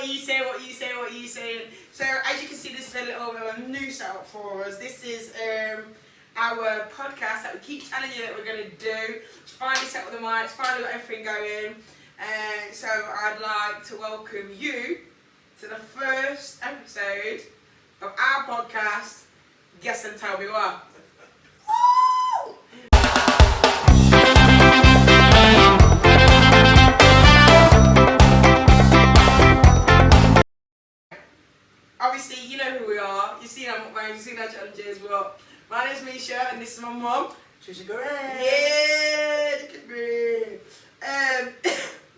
what you say. So as you can see, this is a little new setup for us. This is our podcast that we keep telling you that we're going to do. It's finally set with the mics, finally got everything going. So I'd like to welcome you to the first episode of our podcast, Guess and Tell Me What. Woo! Obviously, you know who we are. You've seen our mukbangs, you've seen our challenges. Well, my name's Mica, and this is my mum, Trisha. Yeah, look at me.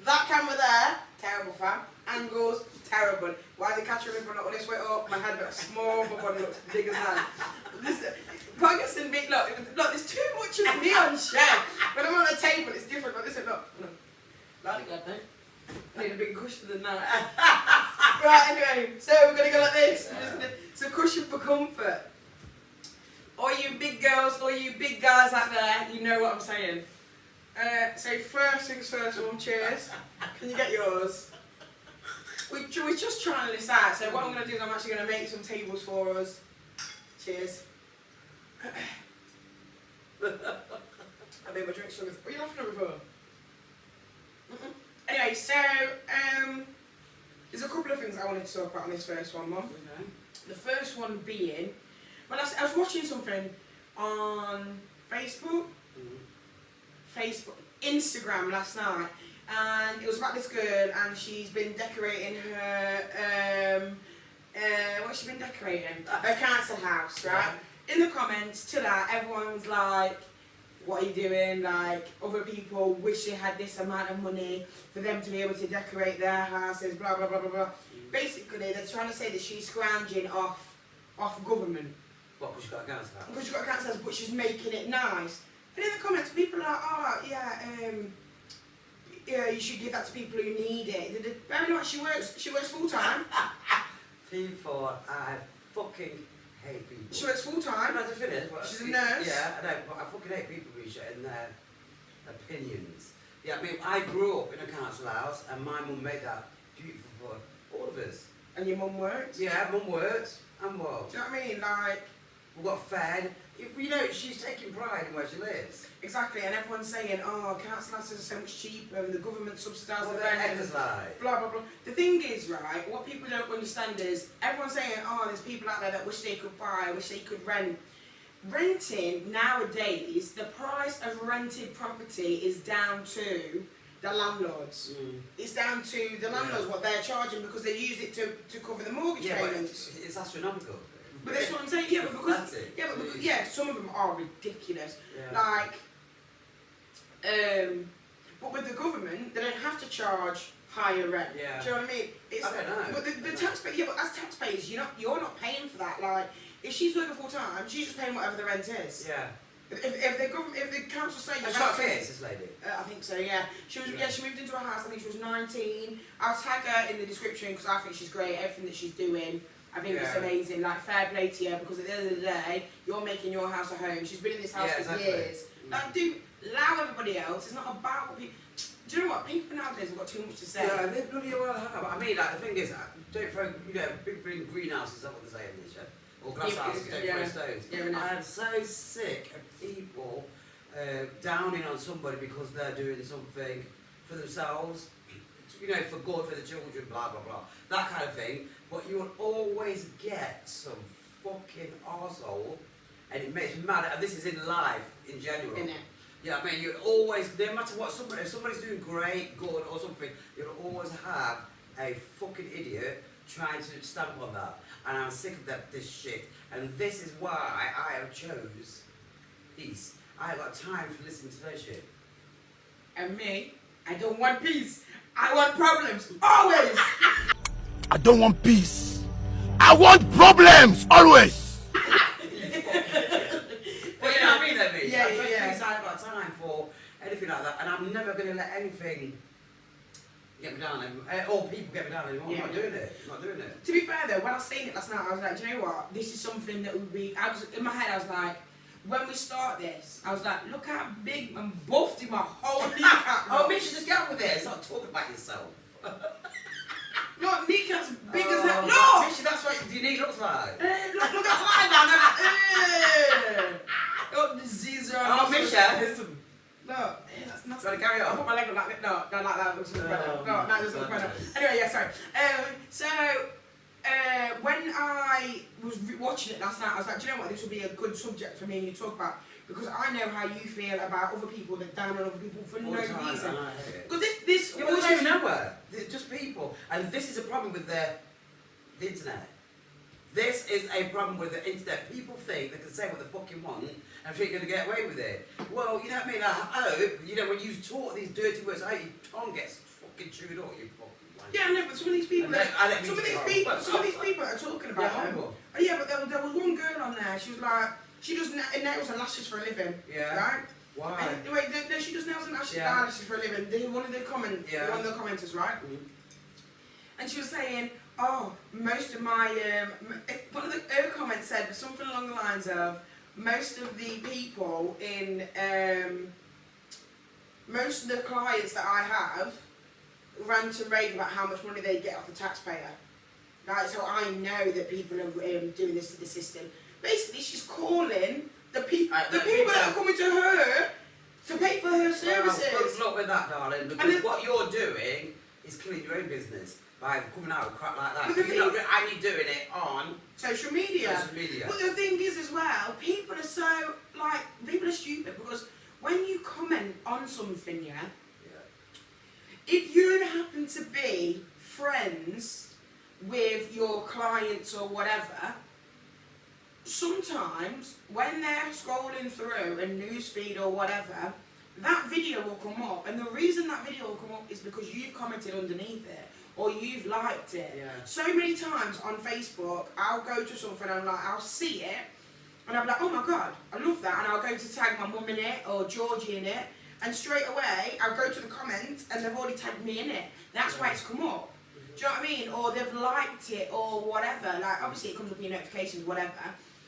That camera there, terrible fam. Angles, terrible. Why is it catching me from this way up? My head looks small, my body looks big as that. Podcast and big. Look, there's too much of me on share. When I'm on the table, it's different. Look, listen, look. Bloody God, no. I need a bigger cushion than that. Right, anyway, so we're going to go like this. It's a cushion for comfort. All you big girls, all you big guys out there, you know what I'm saying. So first things first, one, cheers. Can you get yours? We're just trying this out. So what I'm going to do is I'm actually going to make some tables for us. Cheers. I made my drink sugar. What are you laughing at me for? Anyway, so there's a couple of things I wanted to talk about on this first one, Mum. Okay. The first one being, well, I was watching something on Facebook, Instagram last night, and it was about this girl, and she's been decorating her, what's she been decorating? Her council house, right? In the comments to that, everyone's like, what are you doing? Like, other people wish they had this amount of money for them to be able to decorate their houses, blah, blah, blah, blah, blah. Basically, they're trying to say that she's scrounging off government. What, because she's got a council house? Because she's got a council house, but she's making it nice. And in the comments, people are like, oh, yeah, you should give that to people who need it. Bear in mind, she works full-time. People, I fucking hate people. She works full-time. Can I just finish? She's a nurse. Yeah, I know, but I fucking hate people, Risha, and their opinions. Yeah, I mean, I grew up in a council house, and my mum made that beautiful for all of us. And your mum worked? Yeah, mum worked, and what? Do you know what I mean? Like, we got fed. You know, she's taking pride in where she lives. Exactly, and everyone's saying, oh, council houses are so much cheaper, and the government subsidises the rent. rent. Like? Blah, blah, blah. The thing is, right, what people don't understand is, everyone's saying, oh, there's people out there that wish they could buy, wish they could rent. Renting, nowadays, the price of rented property is down to the landlords. It's down to the landlords, what they're charging, because they use it to cover the mortgage payments. But it's astronomical. But that's what I'm saying, because some of them are ridiculous. Yeah. Like, but with the government, they don't have to charge higher rent. Yeah. Do you know what I mean? I don't know. But the taxpayer, but as taxpayers, you're not paying for that. Like, if she's working full time, she's just paying whatever the rent is. Yeah. If the council say you have got kids, this lady. I think so. Yeah. She moved into a house. I think she was 19. I'll tag her in the description because I think she's great. Everything that she's doing. I think it's amazing, like fair play to you, because at the end of the day, you're making your house a home. She's been in this house for years. Like, allow everybody else. It's not about what people... Do you know what? People nowadays have got too much to say. Yeah, they bloody well have. I mean, like, the thing is, don't throw, big greenhouses, is that what they say in this, yeah? Or glass houses, don't throw stones. Yeah, I am so sick of people downing on somebody because they're doing something for themselves, for good, for the children, blah, blah, blah. That kind of thing. But you will always get some fucking arsehole, and it makes me mad. And this is in life in general. Innit? Yeah, I mean, you'll always, no matter what, if somebody's doing great, good, or something, you'll always have a fucking idiot trying to stamp on that. And I'm sick of this shit. And this is why I have chose peace. I have got time to listen to that shit. And me, I don't want peace. I want problems, always. I don't want peace. I want problems, always. Well, you know what I mean, though, mate? Yeah. I haven't got time for anything like that, and I'm never going to let anything get me down, or people get me down anymore. I'm not doing it. To be fair, though, when I seen it last night, I was like, do you know what? This is something that would be... in my head, I was like, when we start this, I was like, look how big and buffed in my whole kneecap. Oh, Mica, just get on with it. Stop talking about yourself. No, kneecap do your knee looks like? Look at mine now. Got disease around. Oh, Mica. No, that's not. Trying to carry I on. put my leg up like that. No, like that. It looks better. No, it doesn't look better. goodness. Anyway, yeah, sorry. So, when I was watching it last night, I was like, do you know what? This would be a good subject for me and you to talk about because I know how you feel about other people that down on other people for no reason. Because this Yeah, but they don't know her. They're just people, and this is a problem with the internet. This is a problem with the internet. People think they can say what they fucking want and think they're going to get away with it. Well, you know what I mean? I hope, you know, when you talk these dirty words, I hope your tongue gets fucking chewed up, you fucking wank. yeah, I know, but some of these people, some of these people are talking about them. horrible. Oh, yeah, but there was one girl on there. She was like, she does nails and lashes for a living. Yeah. Right. Why? And, wait, no, she does nails and lashes, Yeah. lashes for a living. One of the commenters, right? Mm. And she was saying, oh, most of my, one of her comments said something along the lines of, most of the people in, most of the clients that I have rant and rave about how much money they get off the taxpayer. Right, so I know that people are doing this to the system. Basically, she's calling the people that are coming to her to pay for her services. Well, good luck with that, darling, because what you're doing is killing your own business by coming out with crap like that. But the You're doing it on social media. social media. But the thing is as well, people are so, people are stupid because when you comment on something, yeah, if you happen to be friends with your clients or whatever, sometimes when they're scrolling through a news feed or whatever, that video will come up, and the reason that video will come up is because you've commented underneath it or you've liked it. Yeah. So many times on Facebook, I'll go to something and I'll see it, and I'll be like, oh my god, I love that, and I'll go to tag my mum in it or Georgie in it, and straight away I'll go to the comments and they've already tagged me in it. That's why it's come up. Do you know what I mean? Or they've liked it or whatever. Like obviously it comes up in your notifications, whatever.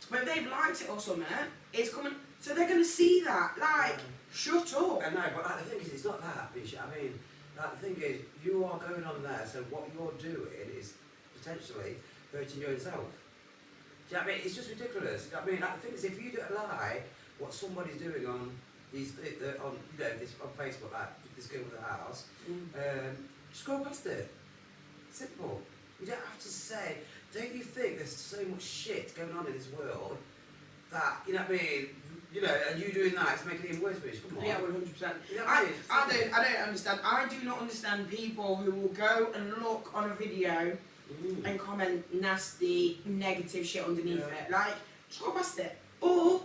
But if they've liked it or something, it's coming. So they're going to see that. Like, shut up. I know, but like, the thing is, it's not that, Misha. I mean, like, the thing is, you are going on there, so what you're doing is potentially hurting your own self. Do you know what I mean? It's just ridiculous. Do you know what I mean? Like, the thing is, if you don't like what somebody's doing on these, on Facebook, like this girl with the house, scroll past it. Simple. You don't have to say. Don't you think there's so much shit going on in this world that, you know what I mean, you know, and you doing that, it's making it even worse, bitch. Come on. Yeah, 100%. You know what I don't understand. I do not understand people who will go and look on a video and comment nasty, negative shit underneath it. Like, scroll past it. Or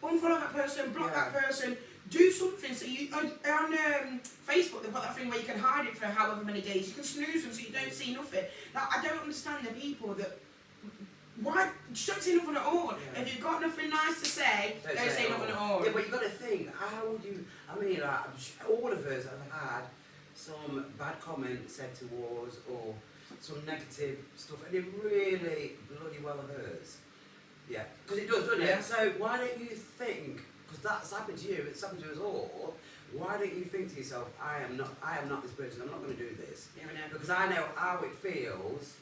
unfollow that person, block that person. Do something. So you on Facebook they've got that thing where you can hide it for however many days. You can snooze them so you don't see nothing. Like, I don't understand the people that why just don't say nothing at all. Yeah. If you've got nothing nice to say, don't say nothing at all. Yeah, but you've got to think, how would you, I mean, like, all of us have had some bad comments said towards or some negative stuff, and it really bloody well hurts. Yeah, because it does, doesn't it? So why don't you think, because that's happened to you, it's happened to us all, why don't you think to yourself, I am not this person, I'm not going to do this. Yeah, I know. Because I know how it feels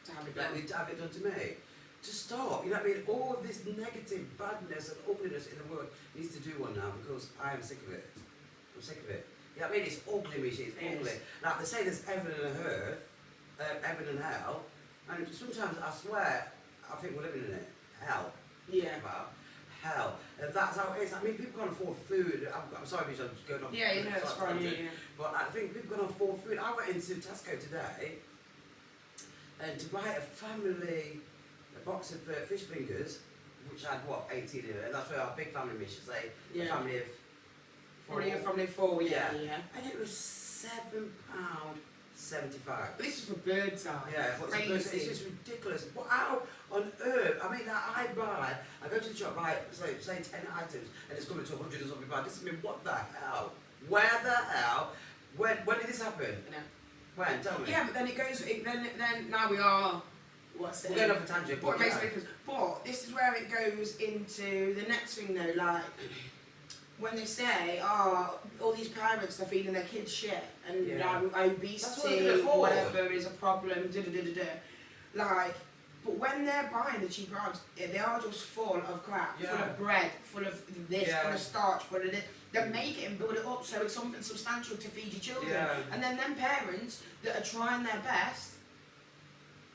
To have it like done. to have it done to me. To stop, you know what I mean? All of this negative badness and ugliness in the world needs to do one now because I am sick of it. I'm sick of it. You know what I mean? It's ugly, Michi, it's ugly. Like they say there's heaven and earth, heaven and hell, and sometimes I swear, I think we're living in it. Hell. Yeah. About hell. That's how it is. I mean, people can't afford food. I'm sorry, Michi, I'm just going off. Yeah, you know, it's fine. Yeah. But I think people can't afford food. I went into Tesco today and to buy a box of fish fingers, which had what, 18 in it, and that's where our big family Misha say, a family of four. Family of four, yeah. And it was £7.75. But this is for bird's eye. Yeah, but it's just ridiculous. But how on earth? I mean, I go to the shop, buy say 10 items, and it's coming to 100 or something. But this, I mean, what the hell? Where the hell? When did this happen? No. When? Tell me. Yeah, but then it goes. Then now we are. What's it? We're going off a tangent. What makes a difference? But this is where it goes into the next thing, though. Like when they say, "Oh, all these parents are feeding their kids shit, and obesity, whatever, is a problem." Like But when they're buying the cheap products, they are just full of crap, Yeah. full of bread, full of this, full of starch, full of this. They make it and build it up so it's something substantial to feed your children. Yeah. And then them parents that are trying their best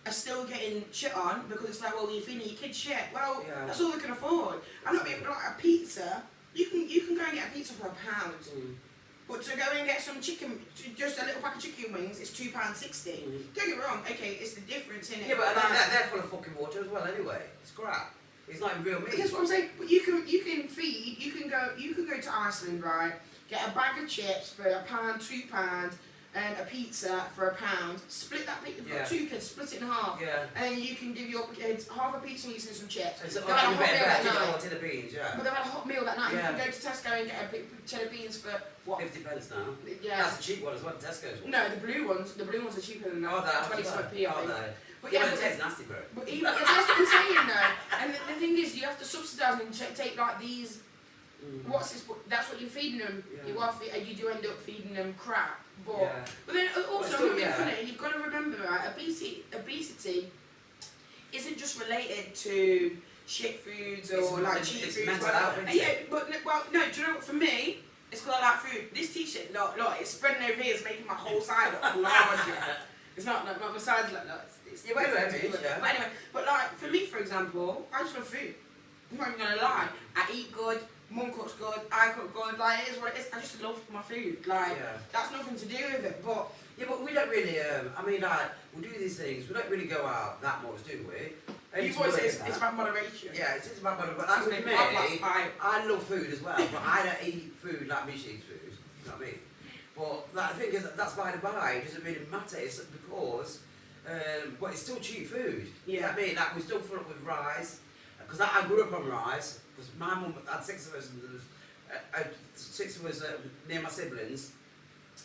are still getting shit on because it's like, well, you're feeding your kids shit. Well, that's all they can afford. I'm not being like a pizza. You can go and get a pizza for £1. But to go and get some chicken, just a little pack of chicken wings, it's £2.60. Don't get me wrong, okay, it's the difference in it. Yeah, but they're full of fucking water as well anyway. It's crap. It's not even real meat. But that's what I'm saying. But you can go to Iceland, right? Get a bag of chips for £1, £2, and a pizza for £1. Split that pizza. You've got 2 kids, split it in half. Yeah. And then you can give your kids half a pizza and some chips. It's They've like had a a hot bit meal of that veg, night. or tin of beans, yeah. But they've had a hot meal that night. Yeah. You can go to Tesco and get a tin of beans for what? 50 pence now. Yeah. That's a cheap one as well, Tesco's one. No, the blue ones are cheaper than that. Oh, they're 27p, I think. But yeah, it tastes nasty, bro. But even, that's what I'm saying though. And the thing is, you have to subsidise and take like these. What's this? That's what you're feeding them. Yeah. You do end up feeding them crap. But Yeah. but then also, still, I'm yeah. funny. You've got to remember, right? Obesity isn't just related to shit foods or like cheap it's foods. mental health, isn't Yeah, it? but well, no. Do you know what? For me, it's because I like food. This t-shirt, look, it's spreading over here. It's making my whole side look larger. It's not my side's like no. It's Yeah, wait, yeah. But anyway, but like for me, for example, I just love food. I'm not even gonna lie. I eat good. Mum cooks good. I cook good. Like it is what it is. I just love my food. Like that's nothing to do with it. But yeah, but we don't really. I mean, like we do these things. We don't really go out that much, do we? you've always said it's about moderation. Yeah, it's just about moderation. But that's with me. I love food as well, but I don't eat food like Mica eats food. You know what I mean? But that thing is that's by the by. It doesn't really matter. It's because, but it's still cheap food. You know what I mean? Like we still fill up with rice. Because I grew up on rice. Because my mum had 6 of us, and there was 6 of us near my siblings,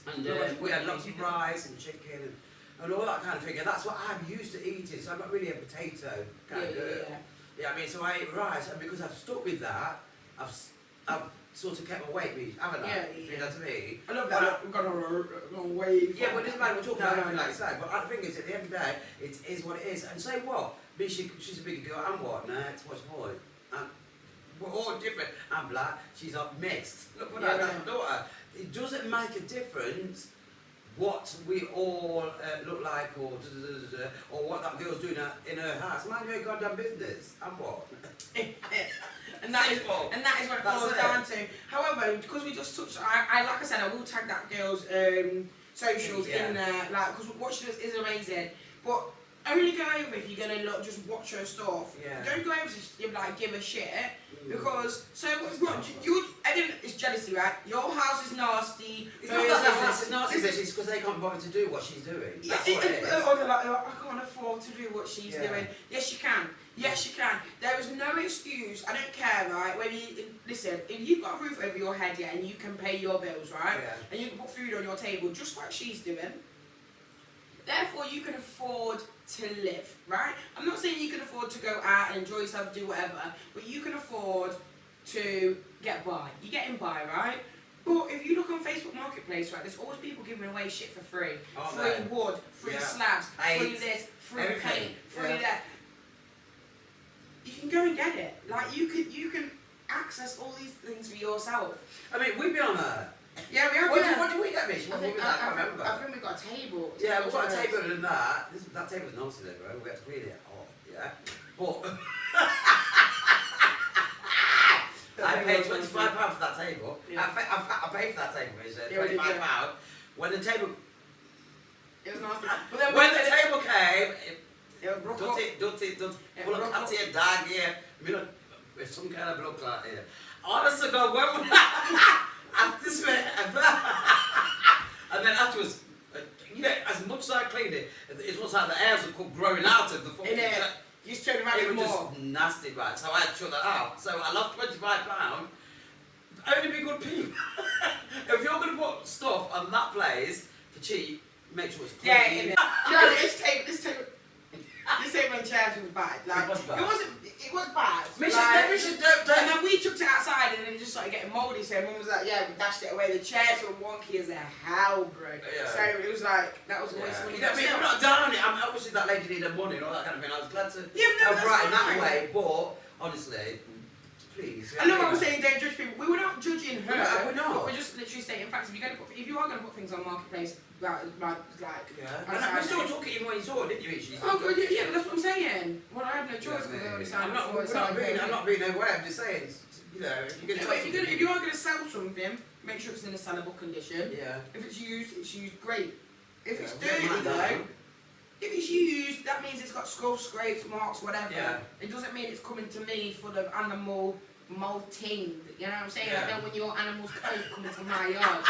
and we had lots of rice and chicken and all that kind of thing. And that's what I'm used to eating. So I'm not really a potato kind of girl. Yeah, I mean, so I eat rice, and because I've stuck with that, I've sort of kept my weight, haven't I? Yeah. You know what I mean? I love that. We've got a wave. Yeah, but it doesn't matter. We're talking about everything like you say. But the thing is, at the end of the day, it is what it is. And say what? She's a bigger girl. I'm what? Next, what's the point? We're all different. I'm black. She's mixed. Look what that's my daughter. It doesn't make a difference what we all look like or what that girl's doing in her house. Mind your goddamn business. I'm what? And that is what it falls down to. However, because we just touched, I like I said, I will tag that girl's socials in there, like, because what she does is amazing. But only go over if you're gonna just watch her stuff. Yeah. Don't go over to like give a shit because I think it's jealousy, right? Your house is nasty. It's not that the house is nasty, it's because they can't bother to do what she's doing. That's what it is. Or they're like, I can't afford to do what she's doing. Yes, you can. Yes, you can. There is no excuse. I don't care, right? Listen, if you've got a roof over your head, and you can pay your bills, right? And you can put food on your table, just like she's doing. Therefore, you can afford to live, right? I'm not saying you can afford to go out and enjoy yourself, do whatever, but you can afford to get by. You're getting by, right? But if you look on Facebook Marketplace, right, there's always people giving away shit for free. Free wood, free slabs, free this, free paint, free that. You can go and get it. Like you can access all these things for yourself. I mean, we've been on a... Yeah, we have. What did we get, Mish? I can't remember. I think we got a table. Yeah, we've got a table and that. That table's nasty there, bro. We have to clean it off, yeah. But... I paid £25 for that table. Yeah. I paid for that table, Mish. £25. When the table... It was nasty. When the table came... It broke up. Full of cutty and dog here. I mean, there's some kind of blood clot here. Honestly, God, when this way, and then afterwards, as much as I cleaned it, it was like the hairs were growing out of the fucking... You straight around it was just nasty, right? So I had to shut that out. So I lost £25. Only be good people. If you're going to put stuff on that place for cheap, make sure it's clean. Yeah, no, this table in chairs was bad. Like, it was bad. We should don't. And then we took it outside and then it just started getting mouldy. So Mum was like, yeah, we dashed it away. The chairs were wonky as a hell, bro. Yeah. So it was like, that was a waste of money. I mean, I'm not down on it. I'm obviously obviously that lady needed money and all that kind of thing. I was glad to no, help her out in that way, but honestly, please. I know what I'm saying, don't judge people. We were not judging her. No, we're not. But we're just literally stating facts. If you are going to put things on Marketplace, like, yeah. And we still took it even when you saw it, didn't you? Oh, God, yeah, but that's what I'm saying. Well, I have no choice because I already signed up for it. I'm not being no way, I'm just saying, you know, if you're going to... If you are going to sell something, make sure it's in a sellable condition. Yeah. If it's used, great. If it's dirty though, if it's used, that means it's got scuffs, scrapes, marks, whatever. Yeah. It doesn't mean it's coming to me full of animal molting. You know what I'm saying? Yeah. I don't want your animal's coat coming to my yard.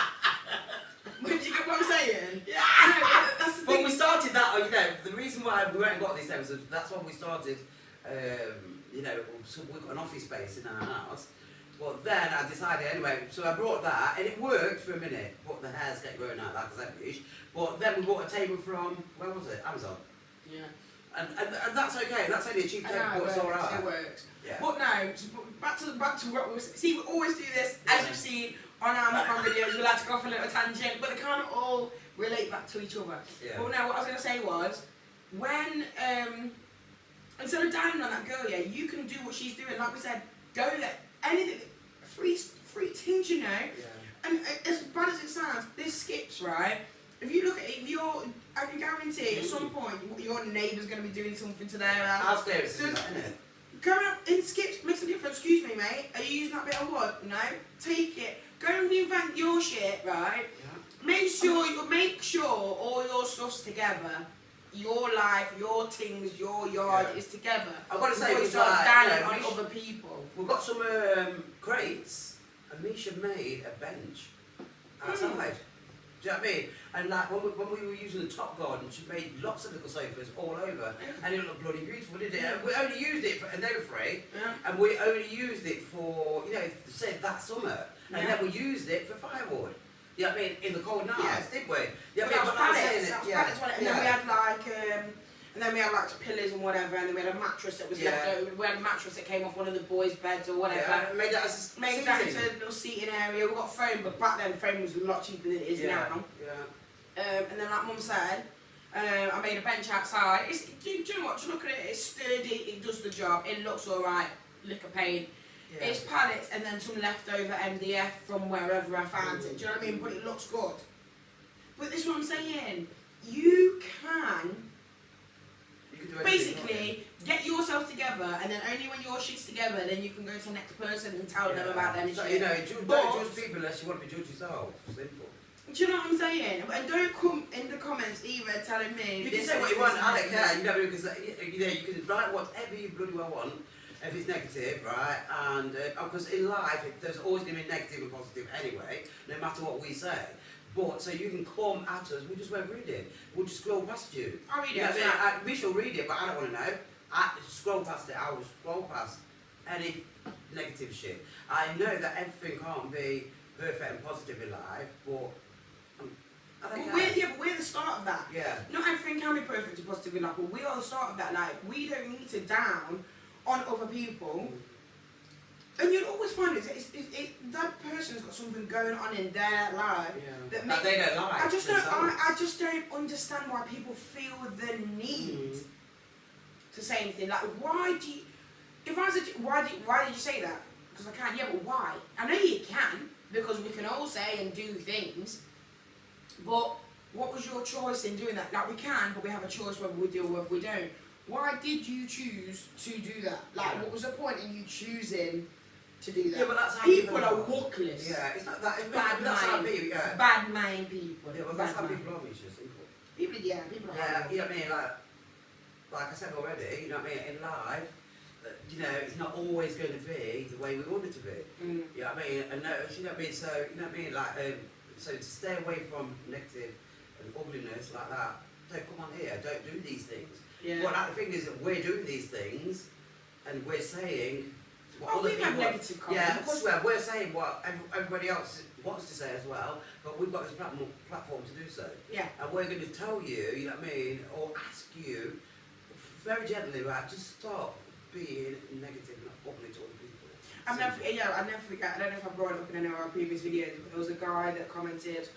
Do you get what I'm saying? Yeah. That's the but thing. we started that, you know, the reason why we went and got these episodes, that's when we started, you know, so we've got an office space in our house. Well, then I decided anyway, so I brought that, and it worked for a minute, but the hairs kept growing out like a wish. But then we bought a table from, where was it? Amazon. Yeah. And that's okay, that's only a cheap table, but it's alright. It works. Yeah. But now, back to what we were saying. See, we always do this, as you've seen on our mukbang videos, we like to go off a little tangent, but they kind of all relate back to each other. Yeah. But now, what I was going to say was, when, instead of downing on that girl, yeah, you can do what she's doing. Like we said, go there, anything, free things, you know. Yeah. And as bad as it sounds, this skips, right? If you look at it, I can guarantee at some point your neighbour's going to be doing something to their house. House clearance, isn't it? Going up in skips makes a difference. Excuse me, mate. Are you using that bit of wood? No. Take it. Go and reinvent your shit, right? Yeah. Make sure all your stuff's together. Your life, your things, your yard is together. I've got to say, before you it's start like, downing you know, on other people. We've got some crates, and Misha made a bench outside. Do you know what I mean? And like when we were using the top garden, she made lots of little sofas all over, and it looked bloody beautiful, didn't it? And we only used it and they were free, and we only used it for, you know, say that summer, and then we used it for firewood. You know what I mean? In the cold nights, didn't we? Yeah, That was pallets, and then we had like, pillars and whatever, and then we had a mattress that was left over. We had a mattress that came off one of the boys' beds or whatever. Yeah, made that as a Made that into a little seating area. We got foam, but back then foam was a lot cheaper than it is now. Yeah. And then like Mum said, I made a bench outside. Do you know what? To look at it, it's sturdy, it does the job, it looks alright, lick of paint. Yeah. It's pallets and then some leftover MDF from wherever I found it. Do you know what I mean? But it looks good. But this is what I'm saying. You can basically get yourself together, and then only when your shit's together, then you can go to the next person and tell them about them. So, you know, don't judge people unless you want to be judged yourself. Simple. Do you know what I'm saying? And don't come in the comments either telling me. You can say what you want, I don't care. You know, because you know, you can write whatever you bloody well want. If it's negative, right? And because in life, there's always going to be negative and positive anyway, no matter what we say. But so you can come at us, we just won't read it. We'll just scroll past you. I'll read it. Yeah, we shall read it, but I don't want to know. I scroll past it. I will scroll past any negative shit. I know that everything can't be perfect and positive in life, but I don't care. But we're the start of that. Yeah. Not everything can be perfect and positive in life, but we are the start of that. Like, we don't need to down on other people. And you'll always find that person's got something going on in their life that they don't like. I just don't understand why people feel the need to say anything. Like, why did you say that? Because I can't. Yeah, but why? I know you can, because we can all say and do things. But what was your choice in doing that? Like, we can, but we have a choice whether we do or whether we don't. Why did you choose to do that? Like, what was the point in you choosing to do that? Yeah, but that's how people are walkless. Yeah, it's not that. Bad that's how mind. people. Yeah. Bad mind people. Yeah, well, that's how people are. It's just simple. People are. Yeah, you know what I mean. Like I said already, you know what I mean. In life, you know, it's not always going to be the way we want it to be. You know what I mean. And no, you know what I mean. So you know what I mean. Like, so to stay away from negative and ugliness like that. Don't come on here. Don't do these things. Yeah. But the thing is that we're doing these things, and we're saying what other people. Have negative comments. Yeah, of course we have. We're saying what everybody else wants to say as well, but we've got this platform to do so. Yeah. And we're going to tell you, you know what I mean, or ask you very gently, right, just stop being negative and ugly to other people. I'll never forget. I don't know if I brought it up in any of our previous videos, but there was a guy that commented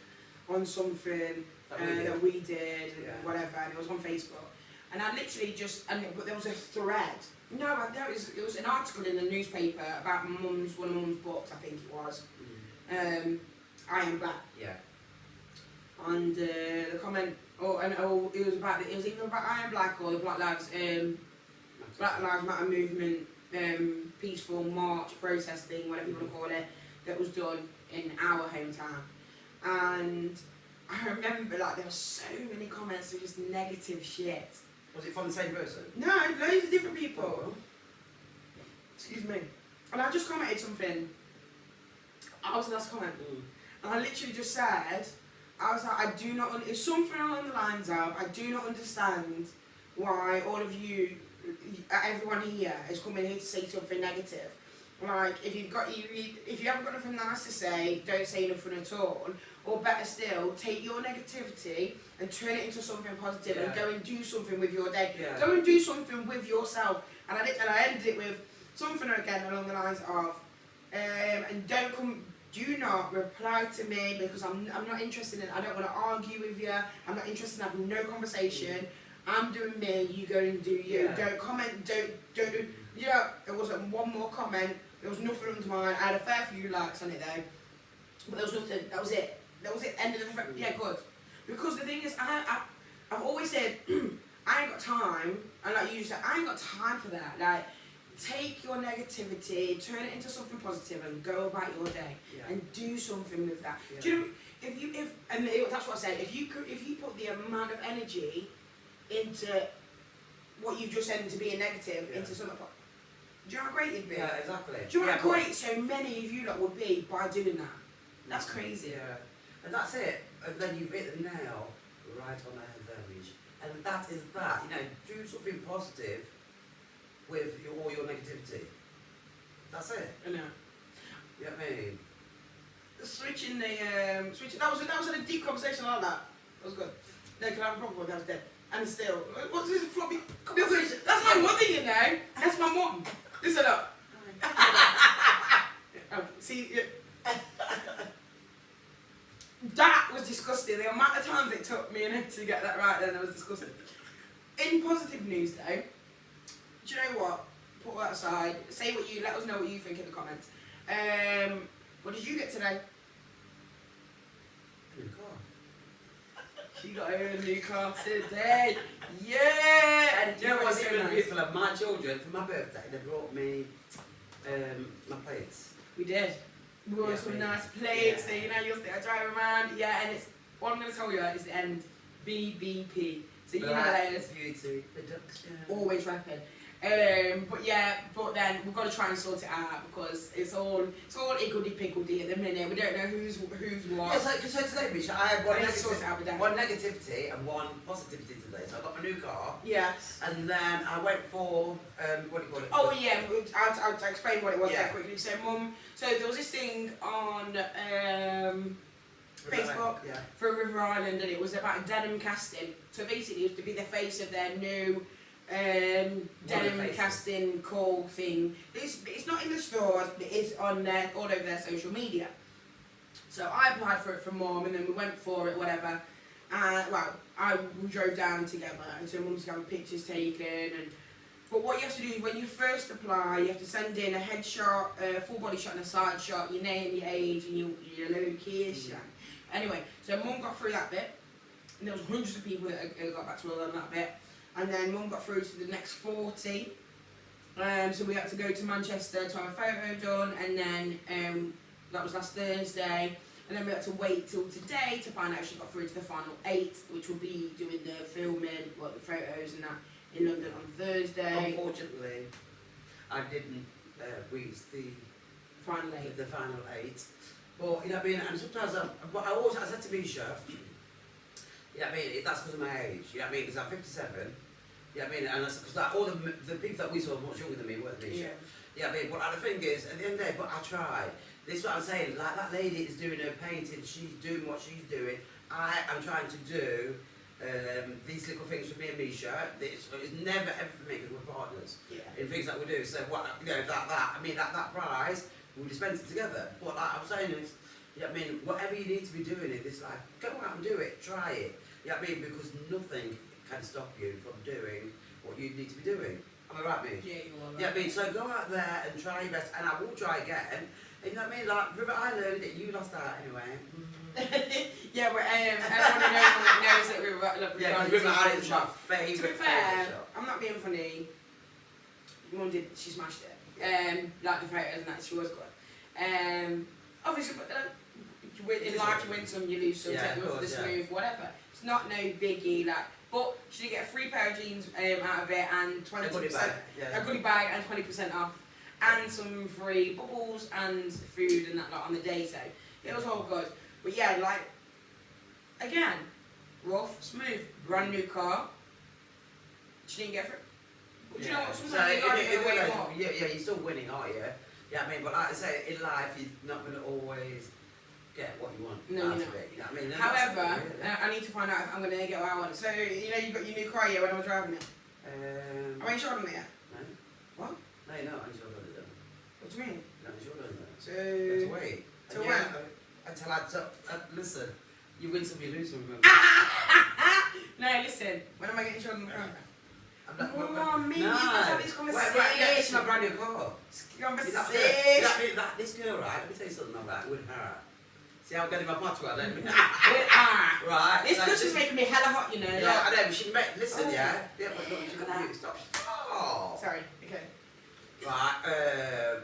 on something that we did, whatever, and it was on Facebook. And I literally just, but there was a thread. No, it was an article in the newspaper about one of mum's books, I think it was. I Am Black. Yeah. And the comment, it was either about I Am Black or the Black Lives Matter movement, peaceful march, protest thing, whatever you want to call it, that was done in our hometown. And I remember there were so many comments of just negative shit. Was it from the same person? No, loads of different people. Excuse me. And I just commented something. I was the last comment. And I literally just said, I was like, I do not, it's something along the lines of, I do not understand why all of you, everyone here is coming here to say something negative. Like, if you haven't got nothing nice to say, don't say nothing at all. Or better still, take your negativity and turn it into something positive and go and do something with your day. Yeah. Go and do something with yourself. And I ended it with something again along the lines of, and do not reply to me because I'm not interested in, I don't want to argue with you, I'm not interested in having no conversation. I'm doing me, you go and do you. Yeah. Don't comment, don't do, there wasn't one more comment, there was nothing under mine. I had a fair few likes on it though, but there was nothing, that was it. End of the yeah, good. Because the thing is, I've always said, I ain't got time, and like you said, I ain't got time for that. Like, take your negativity, turn it into something positive, and go about your day, and do something with that. Yeah. Do you know, that's what I said, if you put the amount of energy into what you've just said into being negative, into something, do you know how great it'd be? Yeah, exactly. Do you know how great so many of you lot would be by doing that? That's crazy. Yeah. And that's it. And then you've hit the nail right on the head there, Mish. And that is that. Do something positive with all your negativity. That's it. I know. You know what I mean? Switching, that was a deep conversation like that. That was good. No, can I have a proper one? That was dead. And still, what's this floppy conversation? That's my mother, you know. That's my mum. Listen up. See, that was disgusting. The amount of times it took me and her to get that right then, that was disgusting. In positive news though, do you know what? Put that aside. Let us know what you think in the comments. What did you get today? A new car. She got her new car today. Yeah! And you know what's even beautiful of my children, for my birthday, they brought me my plates. We did. We brought some nice plates, so you'll see I drive around. Yeah, and it's, what I'm going to tell you is the end, BBP. So you know that is beauty reduction. Always rapping. But then we've got to try and sort it out because it's all higgledy-piggledy at the minute. We don't know who's what. Yeah, so today, Mish, I had one negativity and one positivity today. So I got my new car. Yes. And then I went for, what do you call it? Oh yeah, I'll explain what it was very quickly. So so there was this thing on Facebook for River Island, and it was about denim casting. So basically it was to be the face of their new denim casting call thing. It's not in the stores, but it is on all over their social media. So I applied for it from Mum, and then we went for it, whatever. We drove down together, and so Mum's having pictures taken. But what you have to do is when you first apply, you have to send in a headshot, a full body shot, and a side shot, your name, your age, and your location. Anyway, so Mum got through that bit, and there was hundreds of people that got back to her on that bit. And then Mum got through to the next 40. So we had to go to Manchester to have a photo done, and then that was last Thursday. And then we had to wait till today to find out if she got through to the final 8, which will be doing the filming, the photos and that in London on Thursday. Unfortunately, I didn't reach the final 8. The final 8. But you know what I mean. And sometimes I said to Misha, you know what I mean, that's because of my age. You know what I mean, because I'm 57. You know what I mean, and because all the people that we saw were much younger than me, weren't they? Yeah. You know what I mean, but the thing is, at the end of the day, but I tried. This is what I'm saying, like that lady is doing her painting, she's doing what she's doing. I am trying to do these little things for me and Misha. It's never ever for me because we're partners in things that we do. So what, that prize, we'll dispense it together. What I'm saying is, you know what I mean, whatever you need to be doing in this life, go out and do it, try it. You know what I mean, because nothing can stop you from doing what you need to be doing. Am I right, me? Yeah, you are. Right. Yeah, I mean, so go out there and try your best, and I will try again. You know what I mean? Like, River Island, you lost out anyway. Yeah, but everyone knows that River Island is my favourite. To be fair, I'm not being funny. Mum she smashed it. Like the photos and that, she was good. Obviously, but in life you win some, you lose some, take them off the smooth, whatever. It's not no biggie, like. But she did get a free pair of jeans out of it and 20% a goodie bag and 20% off, and some free bubbles and food and that lot on the day. So it was all good. But yeah, like again, rough, smooth, brand new car. She didn't get it. But do you know what? Sometimes you're still winning, aren't you? Yeah, I mean, but like I say, in life, you're not going to always get what you want out of it. You know what I mean? However, I need to find out if I'm going to get what I want. So, you know, you got your new car here when I was driving it? I ain't showed on it yet? No. What? No, you're not. I'm sure on it. What do you mean? No, I'm sure on it. So... You have to wait. Till when? Until listen, you win some, you lose some, remember? No, listen. When am I getting showed on the car? Me, you can tell this conversation. Right, it's my brand new car. Conversation. This girl, right, let me tell you something about that, with her. See how I'm getting my pot to her, don't you? Right. This cushion's making me hella hot, you know. Yeah, I know, but she listen, yeah. Yeah, but look, she's got to stop. Oh. Sorry, okay. Right,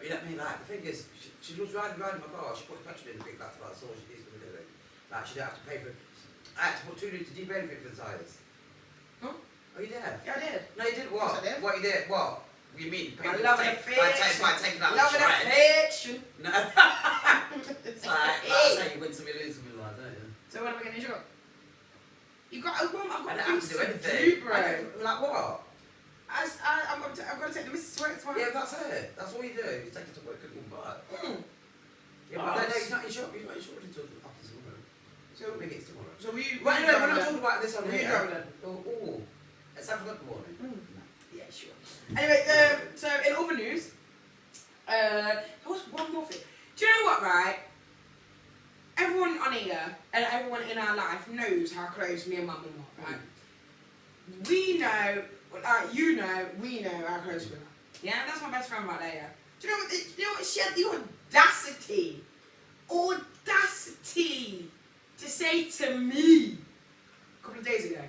you know what I mean? Like, the thing is, she loves riding my car, she puts petrol in the thing, that's all she needs to be doing. Like, she don't have to pay for, I had to put 2 litres deep benefit for the tyres. Huh? Oh, you did? Yeah, I did. No, you didn't what? Yes, I did. What you did? What? What do you mean? I love affection. By taking that love affection. No. It's like I say, you win some, you lose some, like that, yeah. So when am I getting a job? You got a woman, I've got I don't have to do anything. Like what? I'm going to take the missus to work tomorrow. Yeah, that's it. That's all you do. You take it to work and come back. Yeah, but no, he's not insured. He's not insured until after tomorrow. So I think it's tomorrow. So will you... Right, no, when I'm talking about this on here... Will you drive then? Oh. Let's have a look in the morning. Yeah, sure. Anyway, so in other news, there was one more thing. Do you know what, right? Everyone on here and everyone in our life knows how close me and Mum are, right? We know, you know, we know how close we are. Yeah, that's my best friend right there, yeah. Do you know what she had the audacity to say to me a couple of days ago?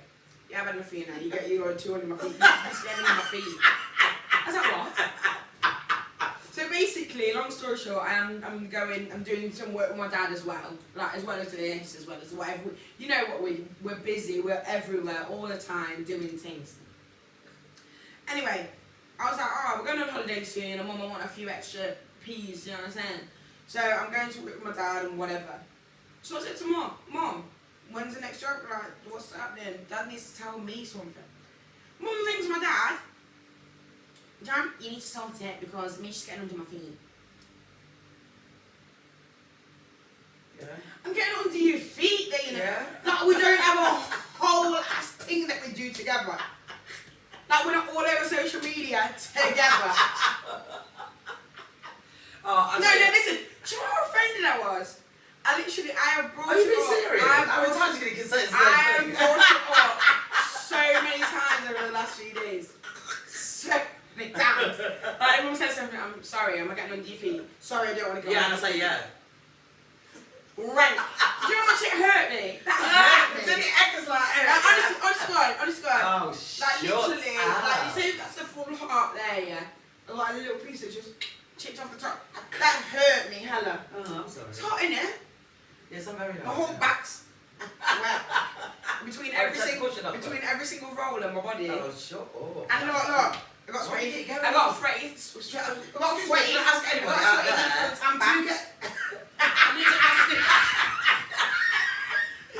Yeah, I've had enough for you now. You're 200 my feet. You're scaring my feet. I was like, what? So basically, long story short, I'm doing some work with my dad as well. Like, as well as this, as well as whatever. You know what, we're busy, we're everywhere, all the time, doing things. Anyway, I was like, oh, we're going on holiday soon, and Mum, I want a few extra peas, you know what I'm saying? So I'm going to work with my dad and whatever. So I said to Mum, when's the next job? Like, what's happening? Dad needs to tell me something. Mum rings my dad. John, you need to sort it because Misha's getting under my feet. Yeah. I'm getting under your feet, there, you know. Yeah. Like, we don't have a whole ass thing that we do together. Like, we're not all over social media together. Oh, no, listen. Do you know how offended I was? I have brought Are you being serious? How many times are you going to say the same thing? I have brought it up so many times over the last few days. So many times. Like, everyone says something, I'm sorry, am I getting under your feet? Sorry, I don't want to go. Yeah, and I say yeah. Rank. Do you know how much it hurt me? That hurt me. Did it echoes like Honest God. Oh, like, literally, like, you see that's the full heart there, yeah? And like a little piece of just chipped off the top. That hurt me, hella. Oh, I'm sorry. It's hot, innit? Yes, I'm very hot. My whole back's wet. Between every single roll in my body. Oh, shut up. And look, I got sweaty. I got sweaty. Ask anyone out there. I need to ask it.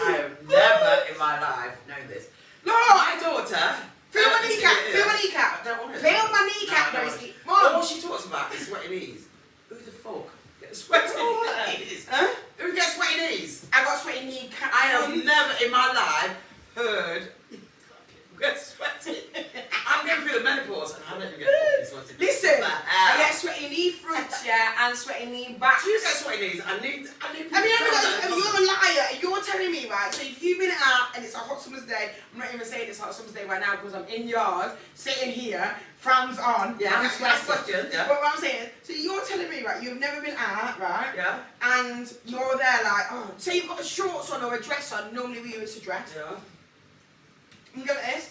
I have never in my life known this. Look! My daughter. Feel my kneecap. Feel my kneecap. I don't want it. Feel my kneecap, Rosie. Mom. All she talks about is sweaty knees. Who the fuck gets sweaty knees? Huh? Who gets sweaty knees? I got sweaty kneecap. I have never in my life heard get sweaty. I'm going through the menopause and I don't even get fucking sweaty. Listen, I get sweaty knee fronts, yeah. yeah, and sweaty knee backs. You get sweaty knees. I need. You're a liar. You're telling me, right? So if you've been out and it's a hot summer's day, I'm not even saying it's a hot summer's day right now because I'm in yard, sitting here, fans on. Yeah, I'm that's sweating. question. Yeah. But what I'm saying, so you're telling me, right? You've never been out, right? Yeah. And you're there, like, oh, say you've got a shorts on or a dress on. Normally we use a dress. Yeah. You go like this.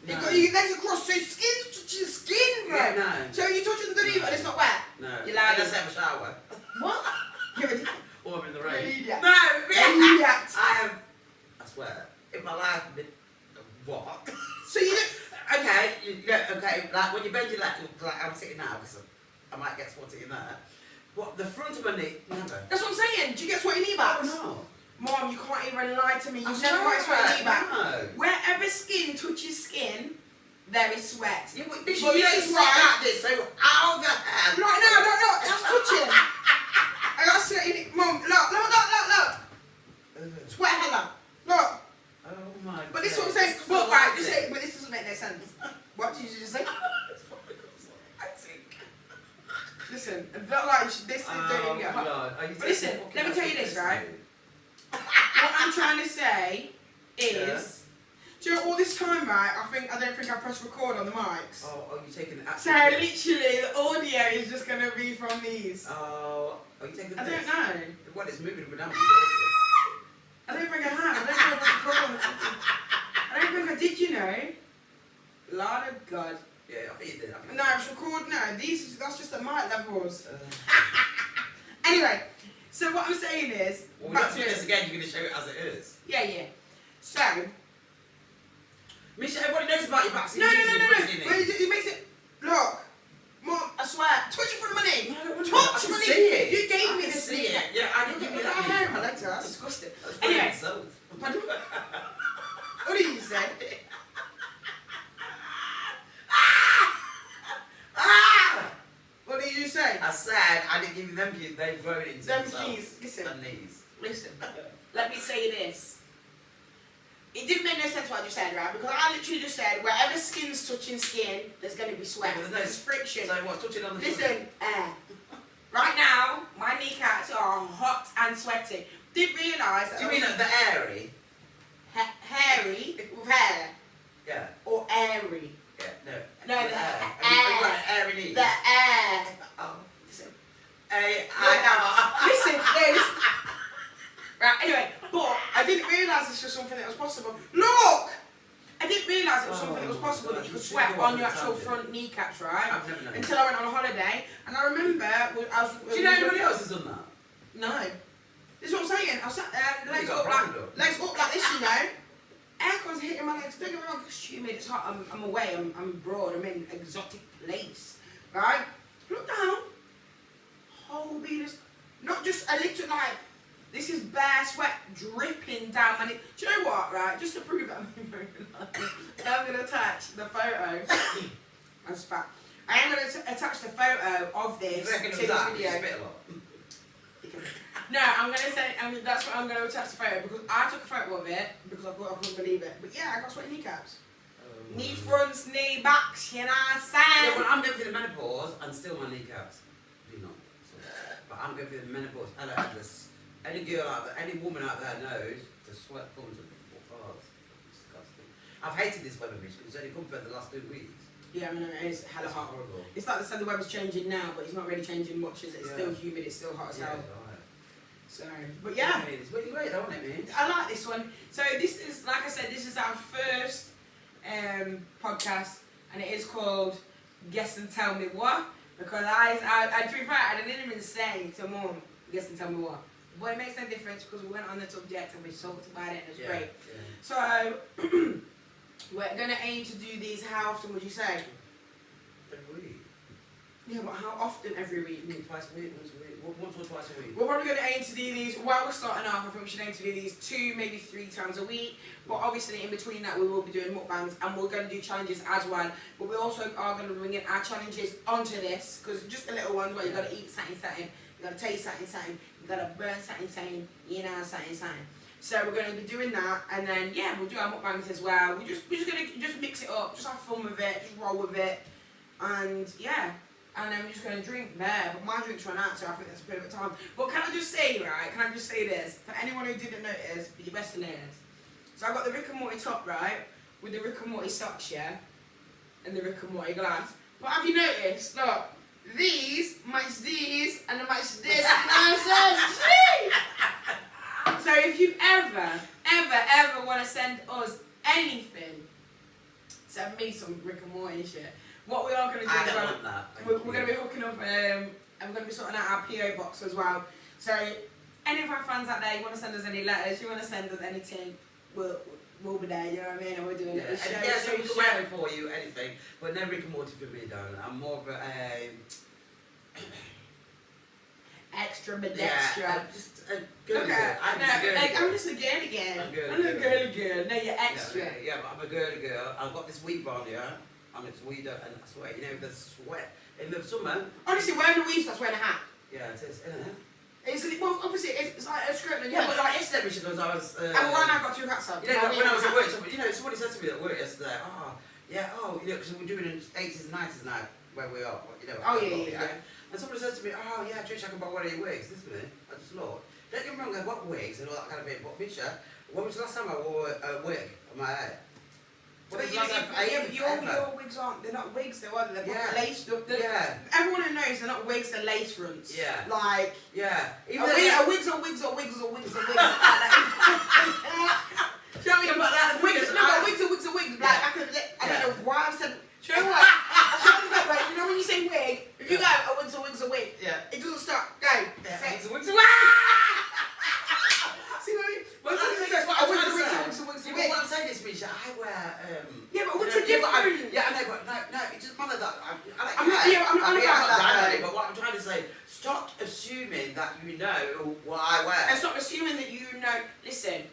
No. You've got your legs across, so skin's touching skin, bro. Yeah, no. So you're touching underneath and it's not wet. No. You're lying. Let's have a shower. What? You're a Or I'm in the You're an rain. idiot. No. Idiot. I have. I swear. In my life, what? So you don't. Okay. Like when you bend your leg, like I'm sitting now, because I might get sweaty in there. What? The front of my knee? Never. That's what I'm saying. Do you get sweaty knee backs? Oh, Mom, you can't even lie to me. You've I'm never got a sweaty knee back. No. Wherever skin touches skin, there is sweat. Yeah, but This you don't is say why- like this, so how the hell? Right, no, that's touching. I got sweaty knee. Mom, look. Sweat hella. Look. Oh my. But this is what I'm God. saying. It's But right, so just say, but this doesn't make no sense. What did you just say? Listen, not like this is don't even get hot. God. But listen, let me tell you this, right? What I'm trying to say is, do you know all this time, right? I don't think I pressed record on the mics. Oh, are you taking the So literally, the audio is just gonna be from these. Oh, are you taking the I don't know. What is moving without me? I don't think I have. I don't think I pressed record on the I don't think I did. You know. Lord of God. Yeah, I think you did. No, it's record now. That's just the mic levels. Anyway, so what I'm saying is, Well, we back have to to do this it. again. You're going to show it as it is. Yeah. So, Misha, everybody knows about your back. no. It makes it. Look, Mom, I swear, touch it for the money. No, I don't want to. Touch I can money. see it. You gave I me can this. see it. Yeah, I didn't give you that. hair in my legs. That's disgusting. That's Anyway, myself. pardon? What did you say? What did you say? I said I didn't give you them keys. They've grown into Them themselves. keys. Listen. And these. Listen, let me say this. It didn't make no sense what I just said, right? Because I literally just said wherever skin's touching skin, there's going to be sweat. Yeah, There's friction. So what's touching on the Listen, right now, my kneecaps are hot and sweaty. Didn't realise that. Do you mean the airy? Hairy with hair? Yeah. Or airy? Yeah, no. No, the air. air. Right, airy knees. The air. Oh. Listen. Listen. Listen. Right, anyway, but I didn't realise this was something that was possible. Look! I didn't realise it was something that was possible that you could sweat on your actual front kneecaps, right? I've never known. Until I went on a holiday, and I remember I was. Do you know anybody else has done that? No. This is what I'm saying. I sat there, legs got up brand up. legs up like this, you know. Aircon's hitting my legs. Don't get me wrong, it's humid, it's hot. I'm away. I'm abroad. I'm in an exotic place, right? Look down. Holy, this, not just a little like. This is bare sweat dripping down my neck. Do you know what, right? Just to prove that I'm going to attach the photo. I'm spat. I am going to attach the photo of this to this video. No, I'm going to say, that's what I'm going to attach the photo because I took a photo of it because I thought I couldn't believe it. But yeah, I got sweaty kneecaps. Knee fronts, knee backs, you know what I'm saying? Yeah, well, I'm going through the menopause and still my kneecaps do not. So, but I'm going through the menopause and I have this. Any girl out there, any woman out there knows the sweat comes at the parts. It's disgusting. I've hated this weather because it's only come for the last 2 weeks. Yeah, I mean, it is hella It's hot. horrible. It's like they said the weather's changing now, but it's not really changing much, is it? It's Yeah. still humid, it's still hot as hell. Right. So, but yeah, It's really great, don't it, man? I like this one. So this is, like I said, this is our first podcast, and it is called Guess and Tell Me What, because I to be fair, I didn't even say to Mom, Guess and Tell Me What. But it makes no difference because we went on the subject and we talked about it and it was great. Yeah. So, we're going to aim to do these, how often would you say? Every week. Yeah, but how often every week? Twice a week, once a week. Once or twice a week. We're probably going to aim to do these, while we're starting off, I think we should aim to do these 2, maybe 3 times a week. But obviously in between that we will be doing mukbangs and we're going to do challenges as well. But we also are going to bring in our challenges onto this, because just the little ones where you've got to eat something, you've got to taste something, you've got to burn something, you know, something. So we're going to be doing that, and then yeah, we'll do our mukbangs as well. We're just going to just mix it up, just have fun with it, just roll with it, and yeah. and I'm just going to drink there. But my drink's run out, so I think that's a bit of a time. But can I just say, right? Can I just say this? For anyone who didn't notice, be your best listeners. So I got the Rick and Morty top, right? With the Rick and Morty socks, yeah? And the Rick and Morty glass. But have you noticed? Look, these match these, and they match this, and I'm so So if you ever want to send us anything, send me some Rick and Morty and shit. What we are going to do I is don't want that. we're going to be hooking up, and we're going to be sorting out our PO box as well. So any of our fans out there, you want to send us any letters, you want to send us anything, we'll be there, you know what I mean? And we're doing it. Yeah, so we can wear it for you, anything. But no Rick and Morty for me, darling. I'm more of a... extra but yeah, extra. I'm just a girly girl. I'm just a girly girl. I'm a girly girl. No, you're extra. Yeah, but I'm a girly girl. I've got this weave on here. And it's weed and I swear, you know, the sweat. In the summer... Honestly, wearing a weave, that's wearing a hat. Yeah, it is, isn't it? Well, obviously, it's like a skirt. Yeah, but like yesterday, because I was... and right now I've got two hats on. You know, when I was at work, somebody said to me at work yesterday, because we're doing it 80s and 90s now, where we are, you know. Yeah. And somebody says to me, Trisha, I can buy one of your wigs. Listen to me, I just looked. Don't get me wrong, I've got wigs and all that kind of thing, but Misha, when was the last time I wore a wig on my head? Your wigs aren't, they're not wigs, they're lace. Everyone who knows they're not wigs, they're lace fronts. Yeah. Like, wigs are wigs are wigs are wigs are wigs. Do you know what I mean? Wigs are wigs. Like, I don't know why I said, do you know what? You know when you say wig, if you go, a wig's a wig, it doesn't start, go. Wigs are wigs. See what I mean? What I'm saying is, Misha, I wear... yeah, but wigs are different. Yeah, I know, but no, it doesn't matter that. I'm not about that. But what I'm trying to say, stop assuming that you know what I wear. And stop assuming that you know. Listen,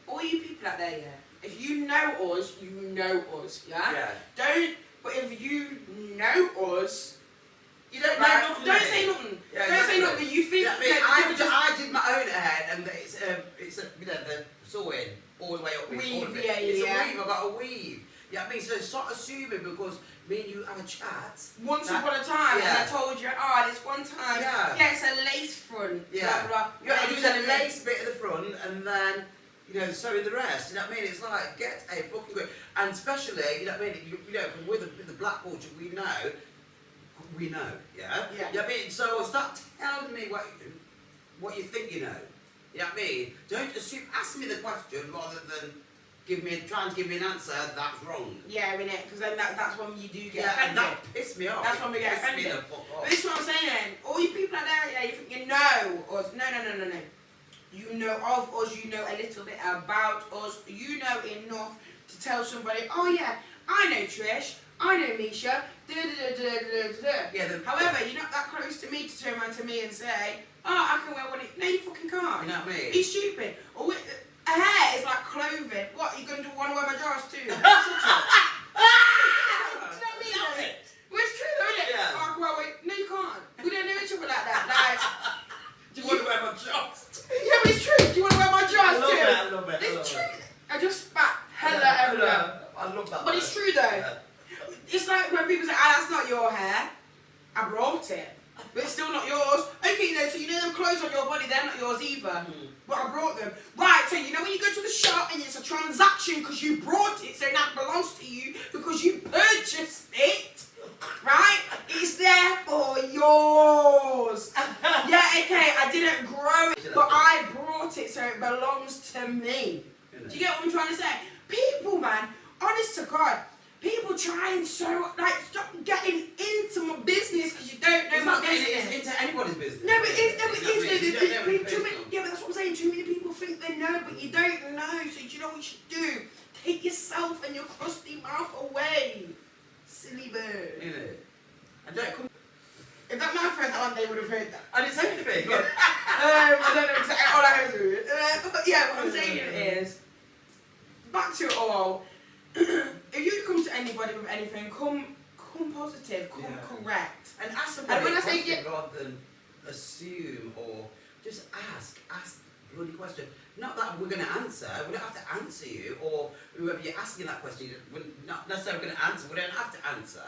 all you people out there, if you know us, you know us, yeah? But if you know us, you don't know nothing. Don't say nothing. Don't say nothing. You think I did my own hair, and it's the sewing all the way up. Weave, It's a weave. I've got a weave. Yeah, I mean, so stop assuming because me and you have a chat. Once upon a time, and I told you, this one time, it's a lace front, blah, blah. I do the lace bit at the front, and then, sew in the rest. You know what I mean? It's like, get a fucking grip. And especially, you know what I mean? Because with the black culture, we know, yeah? Yeah. You know what I mean? So stop telling me what you think you know. You know what I mean? Don't assume, ask me the question rather than trying to give me an answer that's wrong. Yeah, innit? Because then that's when you do get offended. And that pissed me off. That's when we get offended. But this is what I'm saying. All you people out there, you think you know us. No. You know of us, you know a little bit about us. You know enough to tell somebody, I know Trish, I know Misha, However, you're not that close to me to turn around to me and say, I can wear one. No, you fucking can't. You know what I mean? He's stupid. Or a hair is like clothing. What, you going to want to wear my drawers too? Do you know what I mean? Well, it's true though, isn't it? No, you can't. We don't know each other like that. Like, do you want to wear my drawers? Yeah, but it's true. Do you want to wear my drawers too? I love it. It's true. I just spat hella everywhere. I love that. But it's true though. It's like when people say, that's not your hair. I brought it. But it's still not yours. Okay, so you know them clothes on your body, they're not yours either. But I brought them. Right, so you know when you go to the shop and it's a transaction because you brought it, so that belongs to you because you purchased it, right? It's therefore yours. Okay, I didn't grow it, but I brought it, so it belongs to me. Do you get what I'm trying to say? People, man, honest to God, people trying stop getting into my business because you don't know my business. It's into anybody's business. No, but that's what I'm saying. Too many people think they know, but you don't know. So do you know what you should do? Take yourself and your crusty mouth away. Silly bird. And don't come. If that man first on, they would have heard that. I didn't say anything. I don't know exactly. All I heard was it. But yeah, what I'm saying is, back to it all. If you come to anybody with anything, come positive, come correct. And ask somebody a question rather than assume or just ask the bloody question. Not that we're going to answer, we don't have to answer you, or whoever you're asking that question, we're not necessarily going to answer, we don't have to answer,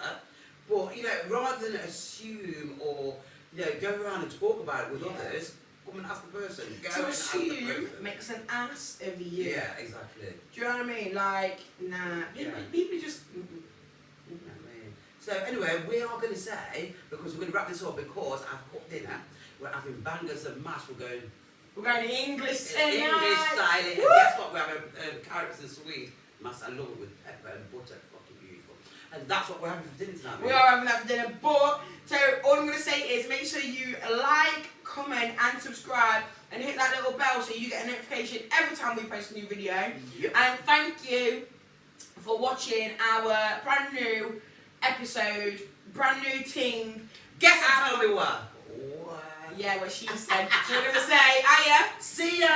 But, you know, rather than assume or, you know, go around and talk about it with others, come and ask the person. Go To and ask the assume person. makes an ass of you. Yeah, exactly. Do you know what I mean? Like, nah. People just... You know what I mean? So anyway, we are going to say, because we're going to wrap this up because I've cooked dinner, we're having bangers of mash, we're going English tonight. English style, and Woo! guess what, we're having carrots and sweet. Mash, I love it with pepper and butter, fucking beautiful. And that's what we're having for dinner tonight. We are having that for dinner, but so all I'm going to say is make sure you like, comment and subscribe and hit that little bell so you get a notification every time we post a new video. Yep. And thank you for watching our brand new episode, brand new thing. Guess and tell me what? Yeah, what she said. So we're going to say, hiya. See ya!